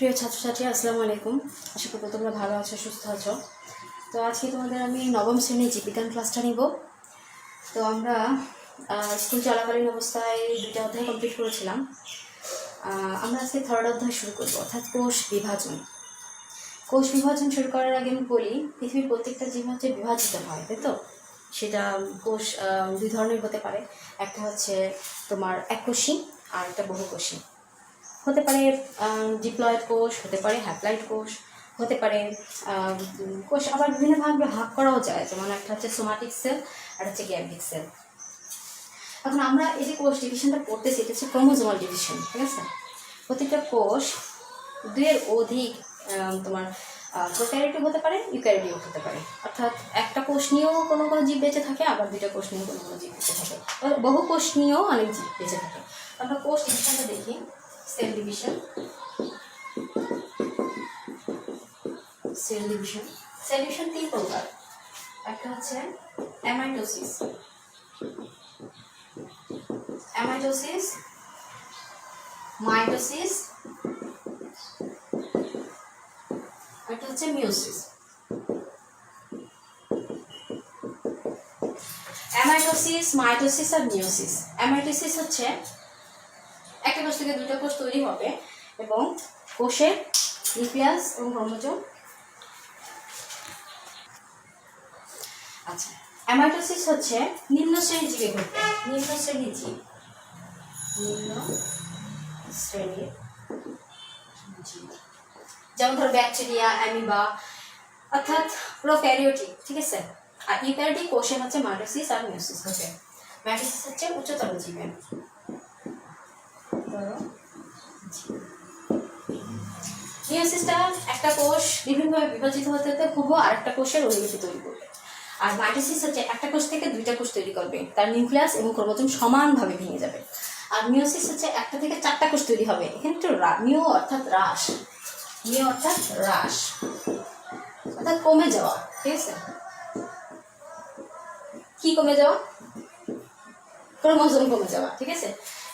প্রিয় ছাত্রছাত্রী আসসালামু আলাইকুম। আশা করি তোমরা ভালো আছো, সুস্থ আছো। তো আজকে তোমাদের আমি নবম শ্রেণীর জীববিজ্ঞান ক্লাসটা নিব। তো আমরা স্কুল চলাকালীন অবস্থায় 2টা অধ্যায় কমপ্লিট করেছিলাম। আমরা আজকে 3rd অধ্যায় শুরু করব, অর্থাৎ কোষ বিভাজন। কোষ বিভাজন শুরু করার আগে আমি বলি, পৃথিবীর প্রত্যেকটা জীব হচ্ছে বিভাজিত হয়, তাই তো? সেটা কোষ 2 ধরনের হতে পারে। একটা হচ্ছে তোমার এককোষী আর একটা বহুকোষী। হতে পারে ডিপ্লয়েড কোষ, হতে পারে হ্যাপ্লয়েড কোষ, হতে পারে কোষ আবার বিভিন্নভাবে ভাগ করাও যায়, যেমন একটা হচ্ছে সোমাটিক সেল আর হচ্ছে গ্যামেটিক সেল। এখন আমরা এই যে কোষ ডিভিশনটা পড়তেছি, এটা হচ্ছে ক্রোমোজোমাল ডিভিশন, ঠিক আছে? প্রত্যেকটা কোষ 2-এর অধিক তোমার প্রোক্যারিওটিক হতে পারে, ইউক্যারিওটিক হতে পারে। অর্থাৎ একটা কোষ নিয়েও কোনো কোনো জীব বেঁচে থাকে, আবার 2টা কোষ নিয়েও কোনো কোনো জীব বেঁচে থাকে, বহু কোষ নিয়েও অনেক জীব বেঁচে থাকে। আমরা কোষ ডিভিশনটা দেখি। সেল ডিভিশন, সেল ডিভিশন 3 প্রকার। একটা হচ্ছে অ্যামাইটোসিস, মাইটোসিস, একটা হচ্ছে মিওসিস। অ্যামাইটোসিস, মাইটোসিস আর মিওসিস। অ্যামাইটোসিস হচ্ছে একটা কোষ থেকে 2টা কোষ তৈরি হবে এবং কোষের নিউক্লিয়াস এবং ক্রোমোজোম। আচ্ছা, অ্যামাইটোসিস হচ্ছে নিম্ন শ্রেণীর জীবে ঘটবে। নিম্ন শ্রেণীর জীব, যেমন ধরো ব্যাকটেরিয়া, অ্যামিবা, অর্থাৎ প্রোক্যারিওটিক, ঠিক আছে? আর ইউক্যারিওটিক কোষে হচ্ছে মাইটোসিস আর মিওসিস ঘটে। মাইটোসিস হচ্ছে উচ্চতর জীবে। মিওসিসটা একটা কোষ বিভিন্নভাবে বিভাজিত হতে হতে হুবহু আরেকটা কোষের অনুলিপি তৈরি করবে। আর মাইটোসিস হচ্ছে একটা কোষ থেকে 2টা কোষ তৈরি করবে, তার নিউক্লিয়াস এবং ক্রোমোজোম সমানভাবে ভেঙে যাবে। আর মিওসিস হচ্ছে একটা থেকে 4টা কোষ তৈরি হবে। এখানে একটু মিও অর্থাৎ হ্রাস, অর্থাৎ কমে যাওয়া, ঠিক আছে? কি কমে যাওয়া? ক্রোমোজোম কমে যাওয়া, ঠিক আছে?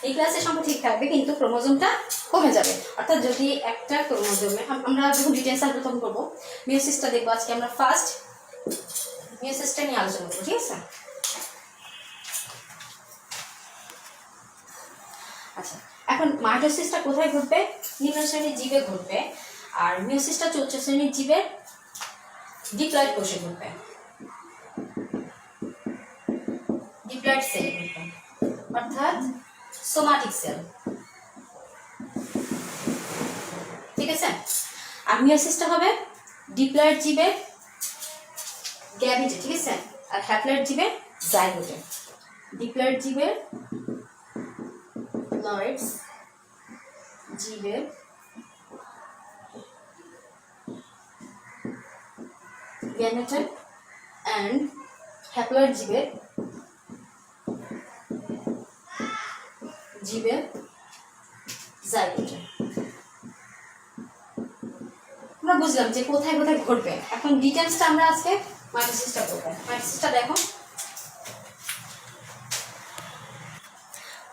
এই ক্লাসের সংখ্যা ঠিক থাকবে কিন্তু ক্রোমোজোমটা কমে যাবে। অর্থাৎ যদি একটা ক্রোমোজোমে আমরা যখন ডিটেলস আসবে তখন করবো। মিওসিসটা দেখবো আজকে আমরা ফার্স্ট মিওসিসটা নিয়ে আলোচনা করবো, ঠিক আছে? আচ্ছা, এখন মাইটোসিসটা কোথায় ঘটবে? নিম্ন শ্রেণীর জীবে ঘটবে। আর মিওসিসটা উচ্চ শ্রেণীর জীবের ডিপ্লয়েড কোষে ঘটবে, ডিপ্লয়েড সেল ঘটবে, অর্থাৎ সোমাটিক সেল, ঠিক আছে? আর মিওসিসটা হবে ডিপ্লয়েড জীবে গ্যামিটে, ঠিক আছে? আর হ্যাপ্লয়েড জীবে জাইগোটে। ডিপ্লয়েড জীবের লয়েডস, জীবের গ্যামেটে অ্যান্ড হ্যাপ্লয়েড জীবের জাইগোটে। আমরা বুঝলাম যে কোথায় কোথায় ঘটবে। এখন ডিটেলসটা আমরা আজকে মাইটোসিসটা করবো। মাইটোসিসটা দেখো,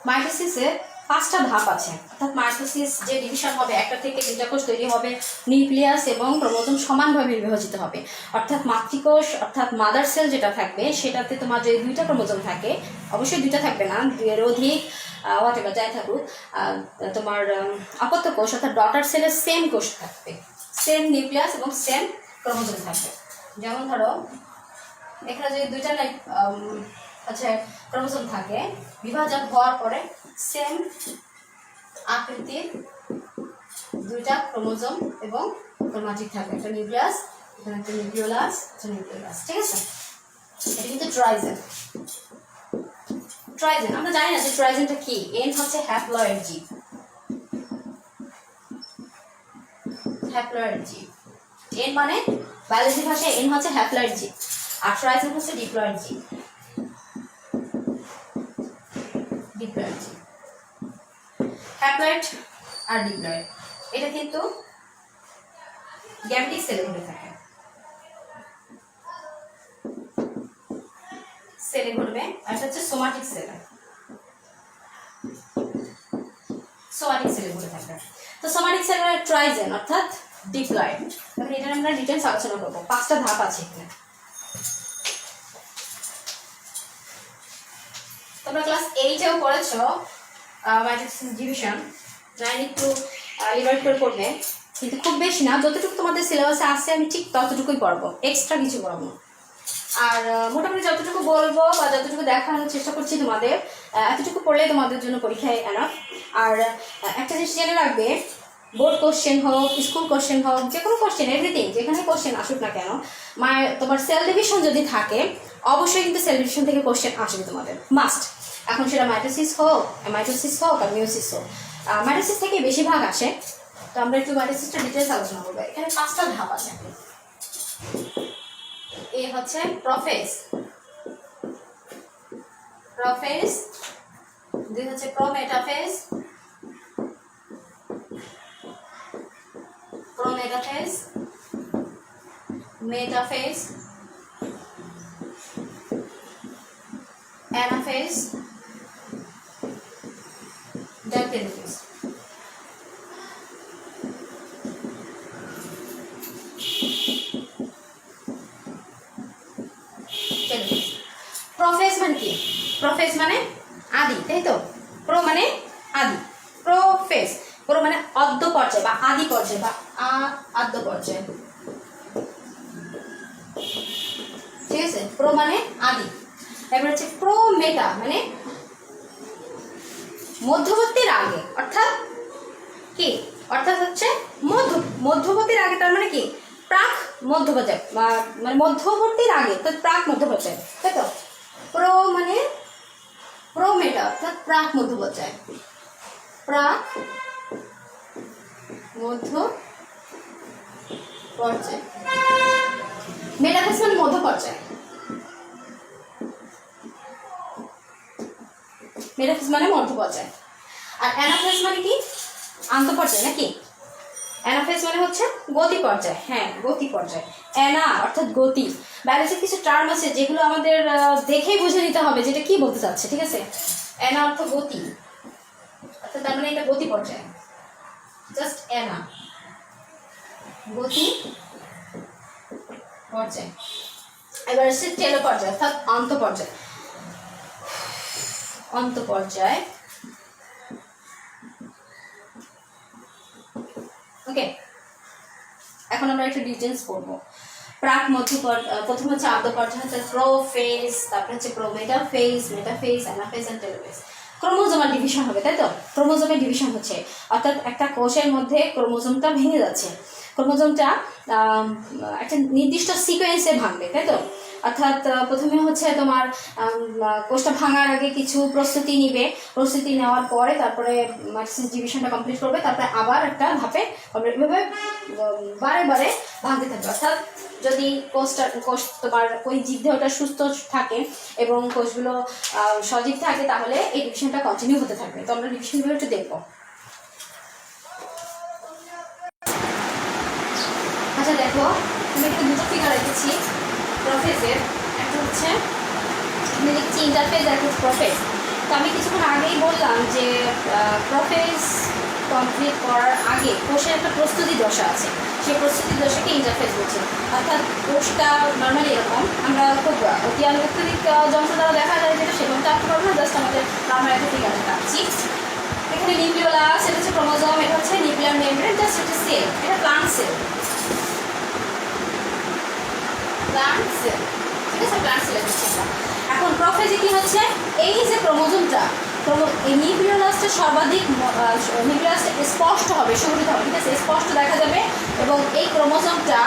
মাইটোসিসে 5টা ধাপ আছে। অর্থাৎ মাইটোসিস যে ডিভিশন হবে, একটা থেকে 2টা কোষ তৈরি হবে, নিউক্লিয়াস এবং ক্রোমোজোম সমানভাবে বিভাজিত হবে। অর্থাৎ মাতৃকোষ অর্থাৎ মাদার সেল যেটা থাকবে সেটাতে তোমার যদি 2টা ক্রোমোজোম থাকে, অবশ্যই 2টা থাকবে না, 2-এর অধিক হোয়াটএভার যাই থাকুক, তোমার আপত্য কোষ অর্থাৎ ডটার সেলের সেম কোষ থাকবে, সেম নিউক্লিয়াস এবং সেম ক্রোমোজোম থাকবে। যেমন ধরো এখানে যদি 2টা আচ্ছা ক্রোমোজোম থাকে, বিভাজন হওয়ার পরে সেম আকৃতির 2টা ক্রোমোজোম এবং ক্রোমাটিড থাকবে, একটা নিউক্লিয়াস, এখানে একটা নিউক্লিওলাস, ঠিক আছে? এটা কিন্তু ট্রাইজেন। আমরা জানি না যে ট্রাইজেনটা কি। এন হচ্ছে হ্যাপ্লয়েড জীব, এন মানে বায়োলজি ভাষায় এন হচ্ছে হ্যাপ্লয়েড জীব, আর ট্রাইজেন হচ্ছে ডিপ্লয়েড জীব। হ্যাপ্লয়েড আর ডিপ্লয়েড এটা কিন্তু গ্যামেটিক সেলে ঘটে থাকে, সেলে ঘটবে। আর এটা হচ্ছে সোমাটিক সেল। সোমাটিক সেল বলে থাকে। তো সোমাটিক সেলের ট্রাইজেন অর্থাৎ ডিপ্লয়েড, তখন এটা আমরা ডিটেলস আলোচনা করবো। 5টা ধাপ আছে এখানে। তোমরা ক্লাস 8-এও পড়েছো মাইটোসিস ডিভিশন, জানি একটু রিভাইজ করে পড়বে, কিন্তু খুব বেশি না, যতটুকু তোমাদের সিলেবাসে আসছে আমি ঠিক ততটুকুই পড়বো, এক্সট্রা কিছু পড়াবো। আর মোটামুটি যতটুকু বলবো বা যতটুকু দেখানোর চেষ্টা করছি তোমাদের, এতটুকু পড়লে তোমাদের জন্য পরীক্ষায় এনাফ। আর একটা জিনিস জেনে রাখবে, বোর্ড কোশ্চেন হোক, স্কুল কোশ্চেন হোক, যে কোনো কোশ্চেন, এভরিথিং যেখানে কোশ্চেন আসুক না কেন, তোমার সেল ডিভিশন যদি থাকে অবশ্যই কিন্তু সেল ডিভিশন থেকে কোশ্চেন আসবে তোমাদের, মাস্ট। এখন সেটা মাইটোসিস হোক আর মিওসিস হোক, মাইটোসিস থেকে বেশিরভাগ আসে। তো আমরা একটু মাইটোসিসটা ডিটেলস আলোচনা করবো। এখানে 5টা ধাপ আছে। এ হচ্ছে প্রোফেজ, 2 হচ্ছে প্রোমেটাফেজ, মেটাফেজ, অ্যানাফেজ, ডেলটেনোফেজ। প্রোফেজ মানে কি? প্রোফেজ মানে আদি, তাই তো? প্রো মানে আদি, প্রোফেজ, প্রো মানে অদ্য পর্যায় বা আদি পর্যায় বা আদ্য পর্যায়, ঠিক আছে? প্রো মানে আদি। এবার হচ্ছে প্রোমেটা মানে মধ্যবর্তীর আগে, অর্থাৎ কি? অর্থাৎ হচ্ছে মধ্যবর্তীর আগে, তার মানে কি? প্রাক মধ্য পর্যায়, মানে মধ্যবর্তীর আগে তো প্রাক মধ্য পর্যায়, তাই তো? প্রো মানে প্রোমেটা অর্থাৎ প্রাক মধ্য পর্যায়, প্রাক মধ্য পর্যায়। মেটাফেজ মানে মধ্য পর্যায়, মেটাফেজ মানে মধ্য পর্যায়। আর অ্যানাফেজ মানে কি? আন্ত পর্যায় নাকি? অ্যানাফেজ মানে হচ্ছে গতি পর্যায়, হ্যাঁ গতি পর্যায়। অ্যানা অর্থাৎ গতি। বায়োলজির কিছু টার্ম আছে যেগুলো আমাদের দেখেই বুঝে নিতে হবে যেটা কি বলতে চাচ্ছে, ঠিক আছে? অ্যানা অর্থ গতি, অর্থাৎ তার মানে এটা গতি পর্যায়, জাস্ট অ্যানা, গতি পর্যায়। এবার হচ্ছে টেলো পর্যায় অর্থাৎ অন্ত পর্যায়, অন্ত পর্যায়। ওকে, এখন আমরা একটু ডিটেলস পড়বো। প্রাক মধ্য প্রথম হচ্ছে আদ্য পর্যায় হচ্ছে প্রোফেজ, তারপর হচ্ছে prometaphase, metaphase, anaphase and telophase. Chromosomal division হবে, তাই তো? ক্রোমোজোমের ডিভিশন হচ্ছে অর্থাৎ একটা কোষের মধ্যে ক্রোমোজোমটা ভেঙে যাচ্ছে, ক্রোমোজোমটা একটা নির্দিষ্ট সিকোয়েন্সে ভাঙবে, তাই তো? অর্থাৎ প্রথমে হচ্ছে তোমার কোষটা ভাঙার আগে কিছু প্রস্তুতি নিবে, প্রস্তুতি নেওয়ার পরে তারপরে মাইটোসিস ডিভিশনটা কমপ্লিট করবে, তারপরে আবার একটা ধাপে এভাবে বারে বারে ভাঙতে থাকবে। অর্থাৎ যদি কোষ তোমার ওই জীবদেহটা সুস্থ থাকে এবং কোষগুলো সজীব থাকে তাহলে এই ডিভিশনটা কন্টিনিউ হতে থাকবে। তো আমরা ডিভিশনগুলো একটু দেখবো। আচ্ছা দেখো, আমি এখানে 2টো ফিগার রেখেছি প্রোফেজের, একটা হচ্ছে আমি লিখছি ইন্টারফেজ আর হচ্ছে প্রোফেজ। তো আমি কিছুক্ষণ আগেই বললাম যে প্রোফেজ কমপ্লিট করার আগে কোষের একটা প্রস্তুতি দশা আছে, সেই প্রস্তুতি দশাকে ইন্টারফেজ বলছে। অর্থাৎ কোষটা নর্মালি এরকম, আমরা খুব অতি আনুপাতিক যন্ত্র দ্বারা দেখা যায় যেটা সেরকমটা আঁকতে পারবো না, জাস্ট আমাদের নর্মাল একটা ফিগারে রাখছি। এখানে নিউক্লিওলাস, এটা হচ্ছে ক্রোমোজোম, এটা হচ্ছে নিউক্লিয়ার মেমব্রেন, জাস্ট একটা সেল, এটা প্লান্ট সেল, প্লান্ট সেল, ঠিক আছে? প্লান্ট সেল হচ্ছে এটা। এখন প্রোফেজে কি হচ্ছে? এই যে ক্রোমোজোমটা, এই নিউক্লিওলাসটা সর্বাধিক, নিউক্লিয়াসটা স্পষ্ট হবে, সুগঠিত হবে, ঠিক আছে? স্পষ্ট দেখা যাবে এবং এই ক্রোমোজোমটা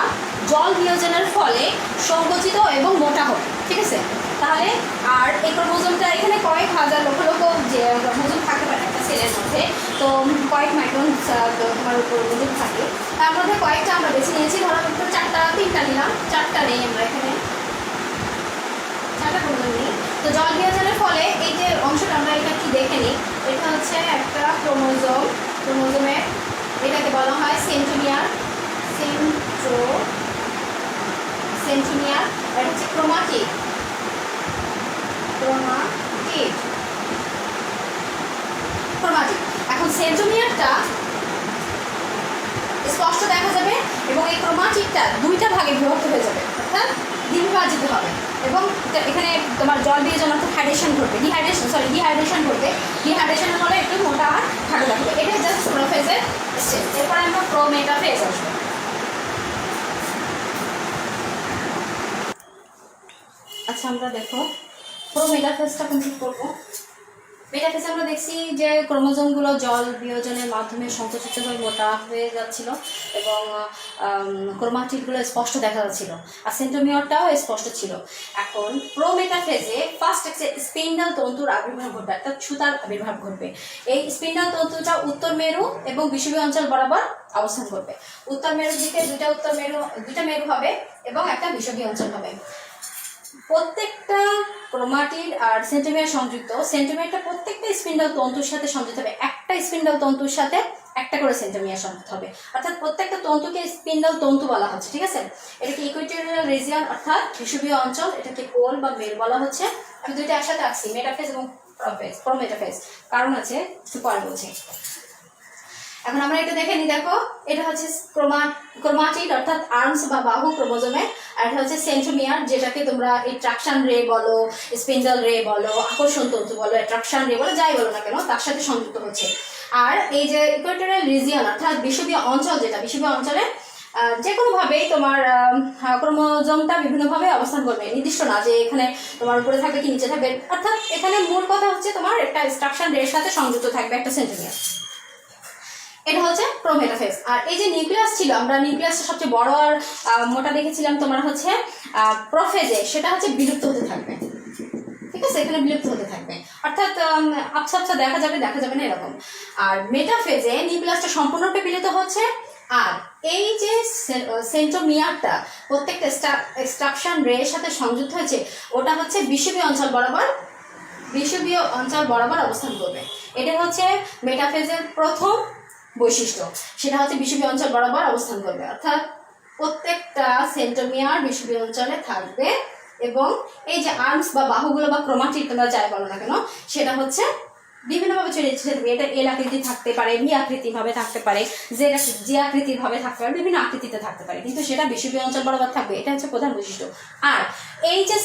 জল বিয়োজনের ফলে সংকুচিত এবং মোটা হবে, ঠিক আছে? তাহলে আর এই ক্রোমোজোমটা এখানে কয়েক হাজার লক্ষ লক্ষ যে ক্রোমোজোম থাকতে পারে একটা সেলের মধ্যে, তো কয়েক মাইক্রন তোমার ক্রোমোজোম থাকে, তার মধ্যে কয়েকটা আমরা বেছে নিয়েছি, ধরো 3টা নিলাম, 4টা নেই আমরা এখানে, 4টা ক্রোমোজোম নেই। তো জল বিয়োজনের ফলে এই যে অংশটা আমরা এটা কি দেখে নিই, এটা হচ্ছে একটা ক্রোমোজোম, ক্রোমোজোমের এটাকে বলা হয় সেন্ট্রোমিয়ার, সেন্ট্রোমিয়ার, এটা হচ্ছে ক্রোমাটিড, ক্রোমাটিড। এখন এখন সেন্ট্রোমিয়ারটা স্পষ্ট দেখা যাবে এবং এই ক্রোমাটিডটা দুইটা ভাগে বিভক্ত হয়ে যাবে, অর্থাৎ দ্বিবিভাজিত হবে এবং এখানে তোমার জল দিয়ে যেন অর্থাৎ হাইড্রেশন ঘটবে, ডিহাইড্রেশন ঘটবে। ডিহাইড্রেশনের ফলে একটু মোটা আর খাটো লাগবে। এটা জাস্ট প্রোফেজের স্টেজ। এরপরে আমরা প্রোমেটাফেজ আসবো। আচ্ছা, আমরা দেখো প্রোমেটাফেজটা কমপ্লিট করবো। মেটাফেজে আমরা দেখছি যে ক্রোমোজোমগুলো জল বিয়োজনের মাধ্যমে সংকুচিত হয়ে মোটা হয়ে যাচ্ছিল এবং ক্রোমাটিডগুলো স্পষ্ট দেখা যাচ্ছিল আর সেন্ট্রোমিয়ারটাও স্পষ্ট ছিল। এখন প্রোমেটাফেজে ফার্স্ট একটা স্পিন্ডাল তন্তুর আবির্ভাব ঘটবে, অর্থাৎ সুতার আবির্ভাব ঘটবে। এই স্পিন্ডাল তন্তুটা উত্তর মেরু এবং বিষুবীয় অঞ্চল বরাবর অবস্থান করবে। উত্তর মেরুর দিকে দুইটা মেরু হবে এবং একটা বিষুবীয় অঞ্চল হবে। প্রত্যেকটা ক্রোমাটিড আর সেন্ট্রোমিয়ার সংযুক্ত। সেন্ট্রোমিয়ারটা প্রত্যেকটা স্পিন্ডাল তন্তুর সাথে সংযুক্ত হবে। একটা স্পিন্ডাল তন্তুর সাথে একটা করে সেন্ট্রোমিয়ার সংযুক্ত হবে, অর্থাৎ প্রত্যেকটা তন্তুকে স্পিন্ডাল তন্তু বলা হচ্ছে। ঠিক আছে, এটাকে ইকুইটোরিয়াল রিজিয়ন অর্থাৎ বিষুবীয় অঞ্চল, এটাকে পোল বা মেরু বলা হচ্ছে। আমি দুইটা একসাথে আসছি, মেটাফেজ এবং প্রোমেটাফেজ, কারণ আছে একটু পরে বলছি। এখন আমরা এটা দেখে নিই। দেখো, এটা হচ্ছে ক্রোমাটিড অর্থাৎ আর্মস বা বাহু ক্রোমোজোমের, আর এটা হচ্ছে সেন্ট্রোমিয়ার, যেটাকে তোমরা ট্রাকশন রে বলো, স্পিন্ডল রে বলো, আকর্ষণ তন্তু বলো, ট্রাকশন রে বলো, যাই বলো না কেন, তার সাথে সংযুক্ত হচ্ছে। আর এই যে ইকুয়েটোরিয়াল রিজিয়ন অর্থাৎ বিষুবীয় অঞ্চল, যেটা বিষুবীয় অঞ্চলে যে কোনোভাবেই তোমার ক্রোমোজোমটা বিভিন্নভাবে অবস্থান করবে, নির্দিষ্ট না যে এখানে তোমার উপরে থাকবে কি নিচে থাকবে, অর্থাৎ এখানে মূল কথা হচ্ছে তোমার একটা স্ট্রাকচার রের সাথে সংযুক্ত থাকবে একটা সেন্ট্রোমিয়ার। এটা হচ্ছে প্রোমেটাফেজ। আর এই যে নিউক্লিয়াস ছিল, আমরা নিউক্লিয়াসটা সবচেয়ে বড় আর মোটা দেখেছিলাম তোমার হচ্ছে প্রোফেজে, সেটা হচ্ছে বিলুপ্ত হতে থাকবে। ঠিক আছে, এখানে বিলুপ্ত হতে থাকবে, অর্থাৎ আবছা আবছা দেখা যাবে না এরকম। আর মেটাফেজে নিউক্লিয়াসটা সম্পূর্ণরূপে বিলুপ্ত হচ্ছে। আর এই যে সেন্ট্রোমিয়ারটা প্রত্যেকটা স্ট্রাকচার রের সাথে সংযুক্ত হয়েছে, ওটা হচ্ছে বিষুবীয় অঞ্চল বরাবর অবস্থান করবে। এটা হচ্ছে মেটাফেজের প্রথম বৈশিষ্ট্য, সেটা হচ্ছে বিষুবীয় অঞ্চল বরাবর অবস্থান করবে, অর্থাৎ প্রত্যেকটা সেন্ট্রোমিয়ার বিষুবীয় অঞ্চলে থাকবে এবং এই যে আর্মস বা বাহুগুলো বা ক্রোমাটিড তোমরা যাই বলো না কেন, সেটা হচ্ছে বিভিন্নভাবে ছড়িয়ে থাকবে। এটা এল আকৃতি থাকতে পারে, ভি আকৃতি ভাবে থাকতে পারে, যে আকৃতির ভাবে থাকতে পারে, বিভিন্ন আকৃতিতে থাকতে পারে, কিন্তু সেটা বিষুবীয় অঞ্চল বরাবর থাকবে। এটা হচ্ছে প্রধান বৈশিষ্ট্য। আর এই যে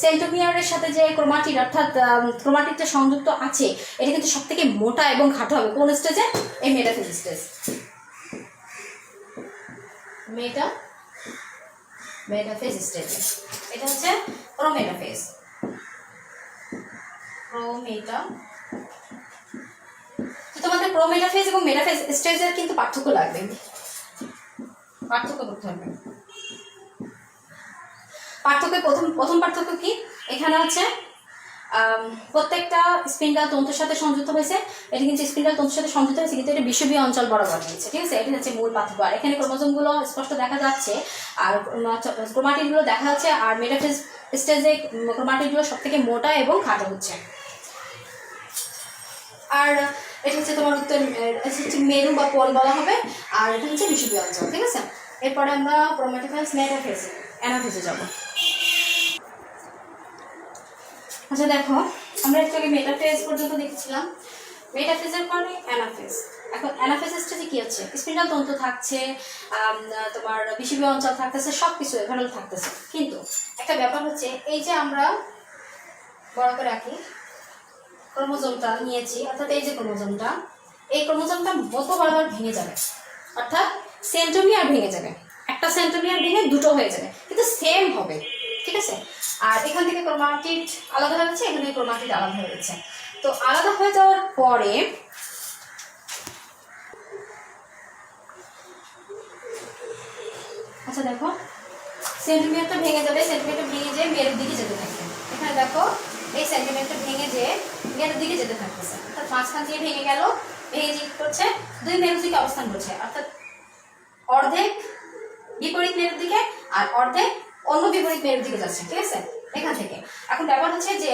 সেন্ট্রোমিয়ারের সাথে যে ক্রোমাটিড অর্থাৎ ক্রোমাটিডটা সংযুক্ত আছে, এটা কিন্তু সব থেকে মোটা এবং খাটো হবে। কোন স্টেজে? এই মেটাফেজ স্টেজ। মেটাফেজ স্টেজে এটা হচ্ছে প্রোমেটাফেজ। তো তোমাদের প্রোমেটাফেজ এবং মেটাফেজ স্টেজের কিন্তু পার্থক্য লাগবে, পার্থক্য করতে হবে। প্রথম পার্থক্য কি? এখানে হচ্ছে প্রত্যেকটা স্পিন্ডাল তন্তুর সাথে সংযুক্ত হয়েছে। এটা কিন্তু স্পিন্ডাল তন্তুর সাথে সংযুক্ত হয়েছে, কিন্তু এটা বিষুবীয় অঞ্চল বরাবর নিয়েছে। ঠিক আছে, এটা হচ্ছে মূল পার্থক্য। আর এখানে ক্রোমোজোমগুলো স্পষ্ট দেখা যাচ্ছে আর ক্রোমাটিডগুলো দেখা যাচ্ছে। আর মেটাফেজ স্টেজে ক্রোমাটিডগুলো সব থেকে মোটা এবং খাটো হচ্ছে। আর এটা হচ্ছে তোমার মেরু বা পোল বলা হবে, আর এটা হচ্ছে বিষুবীয় অঞ্চল। ঠিক আছে, এরপরে আমরা প্রোমেটাফেজ মেটাফেজ অ্যানাফেজে যাব। আচ্ছা দেখো, আমরা একটু আগে মেটাফেজ পর্যন্ত দেখেছিলাম, মেটাফেজের পরে অ্যানাফেজ। এখন অ্যানাফেজ স্টেজে কি হচ্ছে? স্পিন্ডাল তন্তু থাকছে, তোমার বিষুবীয় অঞ্চল থাকতেছে, সব কিছু এভাবে থাকতেছে। কিন্তু একটা ব্যাপার হচ্ছে, এই যে আমরা বড় করে রাখি ক্রোমোজোমটা নিয়েছি, অর্থাৎ এই যে ক্রোমোজোমটা মতো বরাবর ভেঙে যাবে, অর্থাৎ সেন্ট্রোমিয়ার ভেঙে যাবে। একটা সেন্ট্রোমিয়ার ভেঙে দুটো হয়ে যাবে, কিন্তু সেম হবে। ঠিক আছে, আর এখান থেকে ক্রোমাটিড আলাদা হয়ে যাচ্ছে, এখান থেকে ক্রোমাটিড আলাদা হয়ে যাচ্ছে। তো আলাদা হয়ে যাওয়ার পরে আচ্ছা দেখো, সেন্টিমিটারটা ভেঙে যাবে, সেন্টিমিটার ভেঙে যেয়ে মেরুর দিকে যেতে থাকবে। এখানে দেখো, এই সেন্টিমিটার ভেঙে যেয়ে মেরুর দিকে যেতে থাকতেছে, অর্থাৎ মাঝখান দিয়ে ভেঙে গেল, ভেঙে যে করছে দুই মেরুর দিকে অবস্থান করছে, অর্থাৎ অর্ধেক বিপরীত মেরুর দিকে আর অর্ধেক অন্য বিপরীত মেরুর দিকে যাচ্ছে। ঠিক আছে, এখান থেকে এখন ব্যাপার হচ্ছে যে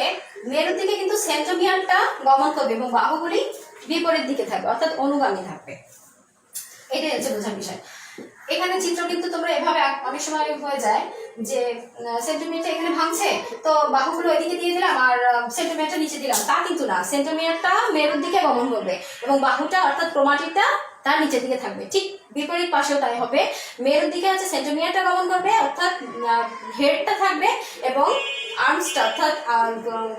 মেরুর দিকে কিন্তু সেন্ট্রোমিয়ারটা গমন করবে এবং বাহুগুলি বিপরীত দিকে থাকবে, অর্থাৎ অনুগামী থাকবে। এটাই হচ্ছে বোঝার বিষয়। এখানে চিত্র কিন্তু তোমরা এভাবে অনেক সময় হয়ে যায় যে সেন্টিমিটার এখানে ভাঙছে, তো বাহুগুলো এদিকে দিয়ে দিলাম আর সেন্টিমিটারটা নিচে দিলাম, তা কিন্তু না। সেন্টিমিটারটা মেরুর দিকে গমন করবে এবং বাহুটা অর্থাৎ ক্রোমাটিডটা তার নিচের দিকে থাকবে। ঠিক বিপরীত পাশেও তাই হবে, মেরুর দিকে হচ্ছে সেন্টিমিটারটা গমন করবে অর্থাৎ হেডটা থাকবে এবং আর্মসটা অর্থাৎ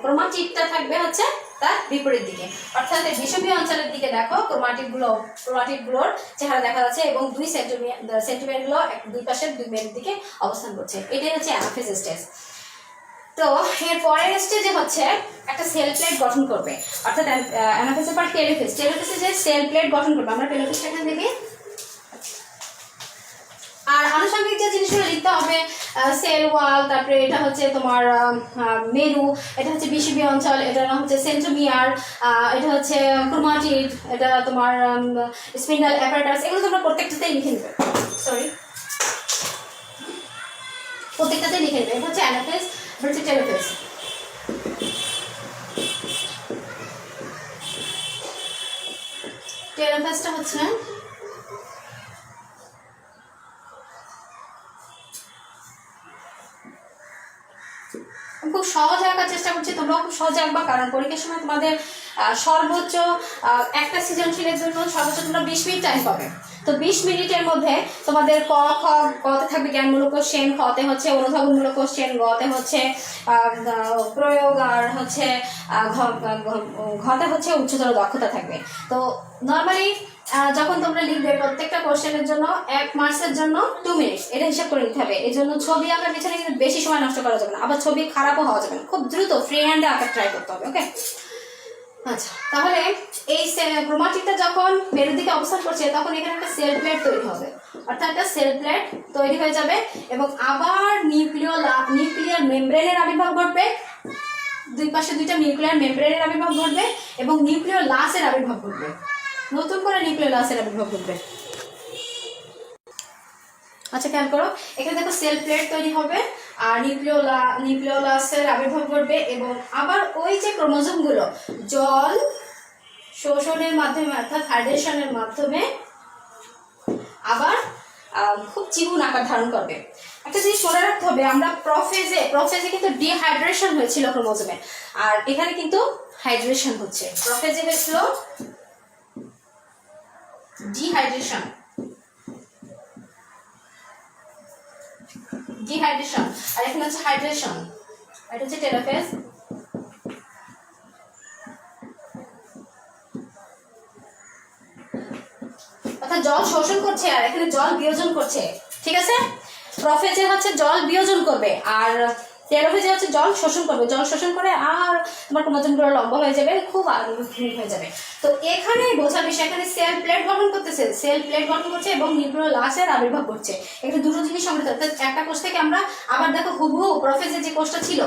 ক্রোমাটিডটা থাকবে হচ্ছে তার বিপরীত দিকে, অর্থাৎ এই বিষুবীয় অঞ্চলের দিকে দেখো ক্রোমাটিডগুলোর চেহারা দেখা যাচ্ছে এবং 2 সেন্টিমিটারগুলো দুই পাশের দুই মেরুর দিকে অবস্থান করছে। এটাই হচ্ছে অ্যানাফেজ স্টেজ। তো এর পরের স্টেজে হচ্ছে একটা সেল প্লেট গঠন করবে, অর্থাৎ অ্যানাফেজের পর টেলোফেজ যে সেল প্লেট গঠন করবে। আমরা টেলোফেজটা এখানে দেখি। আর আনুষঙ্গিক যে জিনিসগুলো লিখতে হবে, সেল ওয়াল, তারপরে এটা হচ্ছে তোমার মেরু, এটা হচ্ছে বিষুবীয় অঞ্চল, এটা হচ্ছে সেন্ট্রোমিয়ার, এটা হচ্ছে ক্রোমাটিড, এটা তোমার স্পিন্ডাল অ্যাপারেটাস, এগুলো তোমরা প্রত্যেকটাতেই লিখে নেবে। প্রত্যেকটাতেই লিখে নেবে। এটা হচ্ছে অ্যানাফেজ, হচ্ছে টেলোফেজ। টেলোফেজটা হচ্ছে খুব সহজ আঁকার চেষ্টা করছি, তোমরাও খুব সহজ আঁকবা, কারণ পরীক্ষার সময় তোমাদের সর্বোচ্চ একটা সৃজনশীলের জন্য সর্বোচ্চ তোমরা 20 মিনিট টাইম পাবে। তো 20 মিনিটের মধ্যে তোমাদের কতে থাকবে জ্ঞানমূলক কোশ্চেন, খতে হচ্ছে অনুধাবনমূলক কোশ্চেন, গতে হচ্ছে প্রয়োগ, আর হচ্ছে ঘতে হচ্ছে উচ্চতর দক্ষতা থাকবে। তো নর্মালি যখন তোমরা লিখবে প্রত্যেকটা কোশ্চেনের জন্য 1 মার্কসের জন্য 2 মিনিট, এটা হিসাব করে নিতে হবে। এই জন্য ছবি আঁকার পিছনে কিন্তু বেশি সময় নষ্ট করা যাবে না, আবার ছবি খারাপও হওয়া যাবে না, খুব দ্রুত ফ্রি হ্যান্ডে আঁকার ট্রাই করতে হবে। ওকে, আচ্ছা, তাহলে এই ক্রোমাটিডটা যখন মেরুর দিকে অবস্থান করছে তখন এখানে একটা সেল প্লেট তৈরি হবে, অর্থাৎ একটা সেল প্লেট তৈরি হয়ে যাবে এবং আবার নিউক্লিয়ার মেমব্রেনের আবির্ভাব ঘটবে, দুই পাশে দুইটা নিউক্লিয়ার মেমব্রেনের আবির্ভাব ঘটবে এবং নিউক্লিয়ার লাসের আবির্ভাব ঘটবে, নতুন করে নিউক্লিয়ার লাসের আবির্ভাব ঘটবে। আচ্ছা, খেয়াল করো, এখানে দেখো সেল প্লেট তৈরি হবে আর নিউক্লিওলাসের আবির্ভাব ঘটবে এবং আবার ওই যে ক্রোমোজোমগুলো জল শোষণের মাধ্যমে অর্থাৎ হাইড্রেশনের মাধ্যমে আবার খুব চিকন আকার ধারণ করবে। একটা জিনিস মনে রাখতে হবে, আমরা প্রফেজে কিন্তু ডিহাইড্রেশন হয়েছিল ক্রোমোজোমে, আর এখানে কিন্তু হাইড্রেশন হচ্ছে। প্রফেজে হয়েছিল ডিহাইড্রেশন, আর এখানে হচ্ছে হাইড্রেশন। এটা হচ্ছে টেলোফেজ। অর্থাৎ জল শোষণ করছে আর এখানে জল বিয়োজন করছে, ঠিক আছে? প্রফেজে হচ্ছে জল বিয়োজন করবে আর টেলোফেজে হচ্ছে জল শোষণ করবে, জল শোষণ করে আর তোমার ক্রোমোজোমগুলো লম্বা হয়ে যাবে, খুব হয়ে যাবে। তো এখানে বোঝার বিষয়, এখানে সেল প্লেট গঠন করতেছে, সেল প্লেট গঠন করছে এবং নিউক্লিওলাসের আবির্ভাব ঘটছে। এখানে দুটো জিনিস সংগঠিত, অর্থাৎ একটা কোষ থেকে আমরা আবার দেখো হুবহু প্রফেজে যে কোষটা ছিল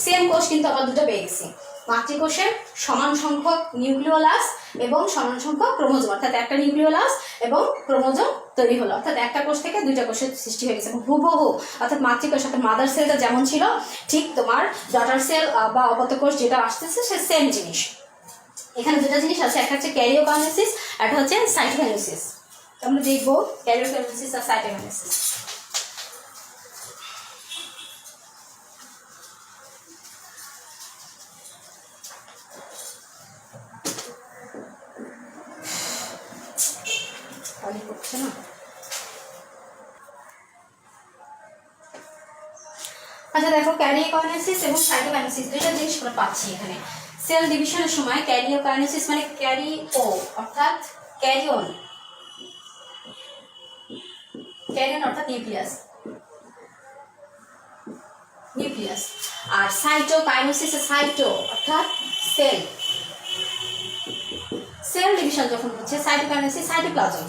সেম কোষ কিন্তু আবার দুটো পেয়ে গেছি। মাতৃকোষের সমান সংখ্যক নিউক্লিওলাস এবং সমান সংখ্যক ক্রোমোজোম, অর্থাৎ একটা নিউক্লিওলাস এবং ক্রোমোজোম তৈরি হলো, অর্থাৎ একটা কোষ থেকে দুইটা কোষের সৃষ্টি হয়ে গেছে হুবহু। অর্থাৎ মাতৃকোষ অর্থাৎ মাদার সেলটা যেমন ছিল ঠিক তোমার ডটার সেল বা অপত্যকোষ যেটা আসতেছে সে সেম জিনিস। এখানে দুটো জিনিস আছে, একটা হচ্ছে ক্যারিওকাইনেসিস, একটা হচ্ছে সাইটোকাইনেসিস। আমরা দেখবো ক্যারিওকাইনেসিস আর সাইটোকাইনেসিস। আচ্ছা দেখো, ক্যারিওকাইনেসিস এবং সাইটোকাইনেসিস দুইটা জিনিস আমরা পাচ্ছি এখানে। সেল ডিভিশনের সময় ক্যারিওকাইনেসিস মানে ক্যারিও অর্থাৎ ক্যারিয়ন অর্থাৎ নিউক্লিয়াস, আর সাইটোকাইনেসিস সাইটো অর্থাৎ সেল ডিভিশন যখন হচ্ছে সাইটোকাইনেসিস সাইটোপ্লাজম,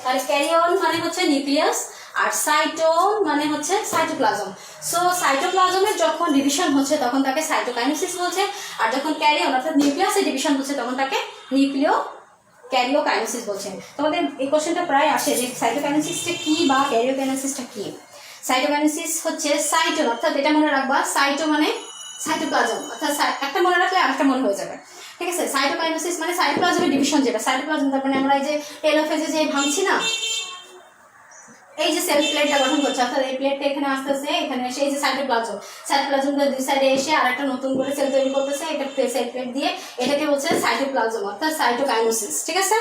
তাহলে ক্যারিয়ন মানে হচ্ছে নিউক্লিয়াস আর সাইটোন মানে হচ্ছে সাইটোপ্লাজম। সো সাইটোপ্লাজমের যখন ডিভিশন হচ্ছে তখন তাকে সাইটোকাইনেসিস বলছে, আর যখন ক্যারিয়ন অর্থাৎ নিউক্লিয়াসের ডিভিশন হচ্ছে তখন তাকে ক্যারিওকাইনেসিস বলছে। তোমাদের এই কোশ্চেনটা প্রায় আসে যে সাইটোকাইনেসিসটা কি বা ক্যারিওকাইনেসিসটা কি। সাইটোকাইনেসিস হচ্ছে সাইটোন, অর্থাৎ এটা মনে রাখবা, সাইটো মানে সাইটোপ্লাজম, অর্থাৎ একটা মনে রাখলে আরেকটা মনে হয়ে যাবে, ঠিক আছে? সাইটোকাইনেসিস মানে সাইটোপ্লাজমের ডিভিশন, যেটা সাইটোপ্লাজম তার মানে আমরা এই যে টেলোফেজে যে ভাঙছি না, এই যে সেল প্লেটটা গঠন করছে, অর্থাৎ এই প্লেটটা এখানে আস্তে আস্তে এখানে এসে এই যে সাইটোপ্লাজমটা দুই সাইডে এসে আরেকটা নতুন করে সেল তৈরি করতেছে, এটা সেল প্লেট দিয়ে, এটাকে বলছে সাইটোপ্লাজম অর্থাৎ সাইটোকাইনেসিস, ঠিক আছে।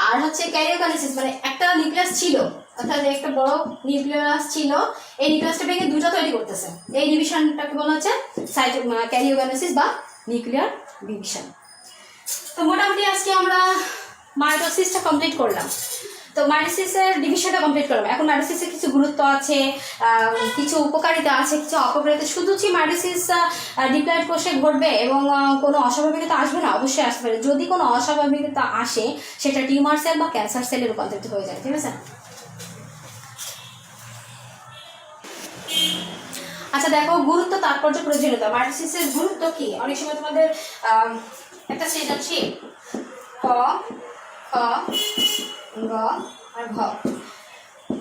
আর হচ্ছে ক্যারিওকাইনেসিস মানে একটা নিউক্লিয়াস ছিল, অর্থাৎ একটা বড় নিউক্লিয়াস ছিল, এই নিউক্লিয়াসটা ভেঙে দুটো তৈরি করতেছে, এই ডিভিশনটাকে বলা হচ্ছে ক্যারিওকাইনেসিস বা নিউক্লিয়ার ডিভিশন। তো মোটামুটি আজকে আমরা মাইটোসিসটা কমপ্লিট করলাম, তো মাইটোসিসের ডিভিশনটা কমপ্লিট করলাম। এখন মাইটোসিসের কিছু গুরুত্ব আছে, কিছু উপকারিতা আছে, কিছু অপকারিতা। শুধু কি মাইটোসিস ডিপ্লয়েড কোষে ঘটবে এবং কোনো অস্বাভাবিকতা আসবে না? অবশ্যই আসতে পারে। যদি কোনো অস্বাভাবিকতা আসে সেটা টিউমার সেল বা ক্যান্সার সেলে রূপান্তরিত হয়ে যায়, ঠিক আছে। আচ্ছা দেখো, গুরুত্ব, তাৎপর্য, প্রয়োজনীয়তা। মাইটোসিসের গুরুত্ব কি? অনেক সময় তোমাদের একটা সৃজনশীল ক, খ, গ আর ঘ,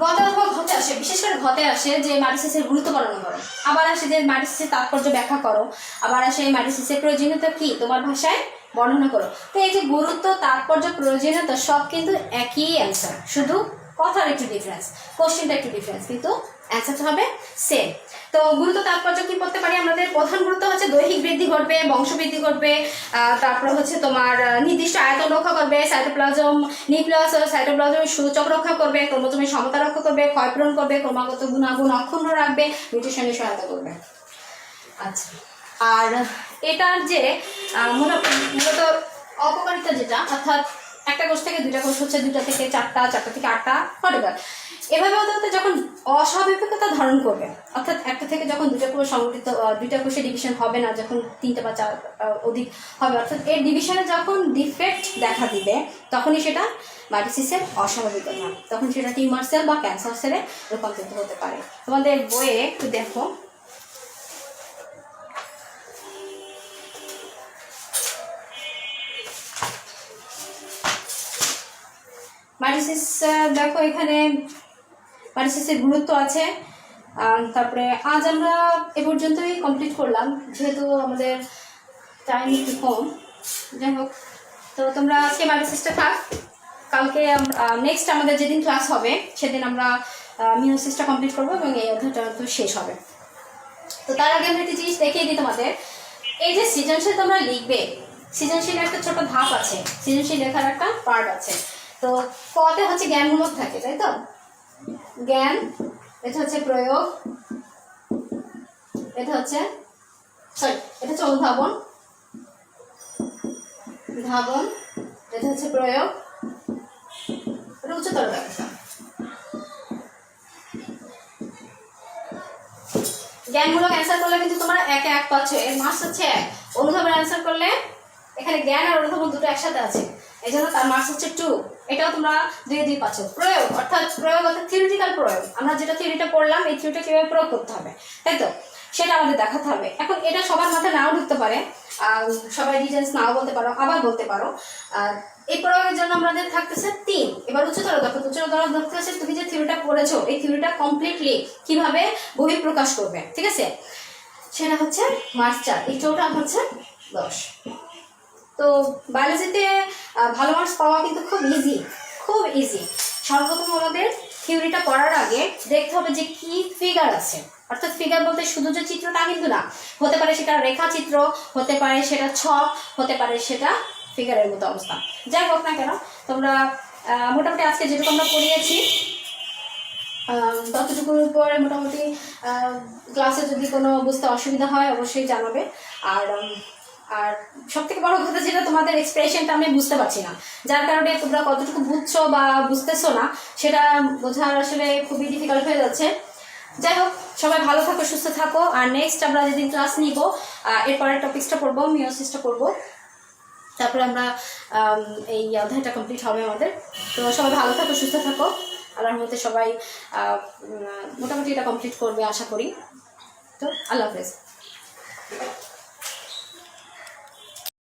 গতে অথবা ঘতে আসে, বিশেষ করে ঘতে আসে যে মাইটোসিসের গুরুত্ব বর্ণনা করো, আবার আসে যে মাইটোসিসের তাৎপর্য ব্যাখ্যা করো, আবার আসে মাইটোসিসের প্রয়োজনীয়তা কি তোমার ভাষায় বর্ণনা করো। তো এই যে গুরুত্ব, তাৎপর্য, প্রয়োজনীয়তা সব কিন্তু একই অ্যান্সার, শুধু কথার একটু ডিফারেন্স, কোশ্চেনটা একটু ডিফারেন্স, কিন্তু অ্যান্সারটা হবে সেম। তো গুরুত্ব তাৎপর্য কি করতে পারি আমাদের? প্রধান গুরুত্ব হচ্ছে দৈহিক বৃদ্ধি ঘটবে, বংশবৃদ্ধি ঘটবে, তারপর হচ্ছে তোমার নির্দিষ্ট আয়তন রক্ষা করবে, সাইটোপ্লাজম নিউক্লিয়াস ও সাইটোপ্লাজমের সূচক রক্ষা করবে, ক্রোমোজোমের সমতা রক্ষা করবে, ক্ষয়পূরণ করবে, ক্রমাগত গুণাগুণ অক্ষুণ্ণ রাখবে, মিউটেশনে সহায়তা করবে। আচ্ছা, আর এটার যে মূলত অপকারিতা যেটা, অর্থাৎ একটা কোষ থেকে দুইটা কোষ হচ্ছে, দুটা থেকে চারটা, চারটা থেকে আটটা, হঠাৎ এভাবে হতে হতে যখন অস্বাভাবিকতা ধারণ করবে, অর্থাৎ একটা থেকে যখন দুটা কোষ সংগঠিত, দুইটা কোষে ডিভিশন হবে না, যখন তিনটা বা চার অধিক হবে, অর্থাৎ এর ডিভিশনে যখন ডিফেক্ট দেখা দিবে, তখনই সেটা মাইটোসিসের অস্বাভাবিকতা, তখন সেটা টিউমার সেল বা ক্যান্সার সেলে রূপান্তরিত হতে পারে। তোমাদের বইয়ে একটু দেখো, মাইটোসিস দেখো এখানে মাইটোসিসের গুরুত্ব আছে। তারপরে আজ আমরা এ পর্যন্তই কমপ্লিট করলাম, যেহেতু আমাদের টাইম একটু কম। যাই হোক, তো তোমরা আজকে মাইটোসিসটা থাক, কালকে নেক্সট আমাদের যেদিন ক্লাস হবে সেদিন আমরা মিওসিসটা কমপ্লিট করবো এবং এই অধ্যায়টা তো শেষ হবে। তো তার আগে আমি একটা জিনিস দেখিয়ে দিই তোমাদের, এই যে সৃজনশীল তোমরা লিখবে, সৃজনশীলের একটা ছোট ধাপ আছে, সৃজনশীল লেখার একটা পার্ট আছে। তো কতে হচ্ছে জ্ঞানমূলক থাকে, তাই তো? জ্ঞান, এটা হচ্ছে প্রয়োগ, এটা হচ্ছে এটা হচ্ছে অনুধাবন, ধাবন, এটা হচ্ছে প্রয়োগ, এটা উচ্চতর ব্যবস্থা। জ্ঞানমূলক অ্যান্সার করলে কিন্তু তোমরা একে এক পাচ্ছ, এর মার্কস হচ্ছে 1। অনুধাবন অ্যান্সার করলে এখানে জ্ঞান আর অনুধাবন দুটো একসাথে আছে, এই জন্য তার মার্কস হচ্ছে 2, এটাও তোমরা 2 পাচ্ছ। প্রয়োগ অর্থাৎ থিওরিটিক্যাল প্রয়োগ, আমরা যেটা থিওরিটা পড়লাম, এই থিওরিটা কিভাবে প্রয়োগ করতে হবে, তাই তো? সেটা আমাদের দেখাতে হবে। এখন এটা সবার মাথায় নাও ঢুকতে পারে, সবাই ডিটেলস নাও বলতে পারো, আবার বলতে পারো। এই প্রয়োগের জন্য আমাদের থাকতেছে 3। এবার উচ্চতর দক্ষতা, তুমি যে থিওরিটা পড়েছো, এই থিওরিটা কমপ্লিটলি কিভাবে বহিঃপ্রকাশ করবে, ঠিক আছে? সেটা হচ্ছে মার্কস 4, এই টোটাল হচ্ছে 10। তো বায়োলজিতে ভালো মার্কস পাওয়া কিন্তু খুব ইজি। সর্বপ্রথম আমাদের থিওরিটা পড়ার আগে দেখতে হবে যে কি ফিগার আছে, অর্থাৎ ফিগার বলতে শুধু যে চিত্রটা কিন্তু না, হতে পারে সেটা রেখাচিত্র, হতে পারে সেটা ছক, হতে পারে সেটা ফিগারের মতো অবস্থা। যাই হোক না কেন, তোমরা মোটামুটি আজকে যেটুকু আমরা পড়িয়েছি ততটুকুর উপরে মোটামুটি ক্লাসে যদি কোনো বুঝতে অসুবিধা হয় অবশ্যই জানাবে। আর সব থেকে বড় কথা যেটা, তোমাদের এক্সপ্রেশনটা আমি বুঝতে পারছি না, যার কারণে তোমরা কতটুকু বুঝছো বা বুঝতেছো না সেটা বোঝার আসলে খুবই ডিফিকাল্ট হয়ে যাচ্ছে। যাই হোক, সবাই ভালো থাকো, সুস্থ থাকো। আর নেক্সট আমরা যেদিন ক্লাস নিব, এরপরের টপিক্সটা পড়বো, মিওসিসটা পড়বো, তারপরে আমরা এই অধ্যায়টা কমপ্লিট হবে আমাদের। তো সবাই ভালো থাকো, সুস্থ থাকো, আল্লাহর মধ্যে সবাই মোটামুটি এটা কমপ্লিট করবে আশা করি। তো আল্লাহ হাফেজ।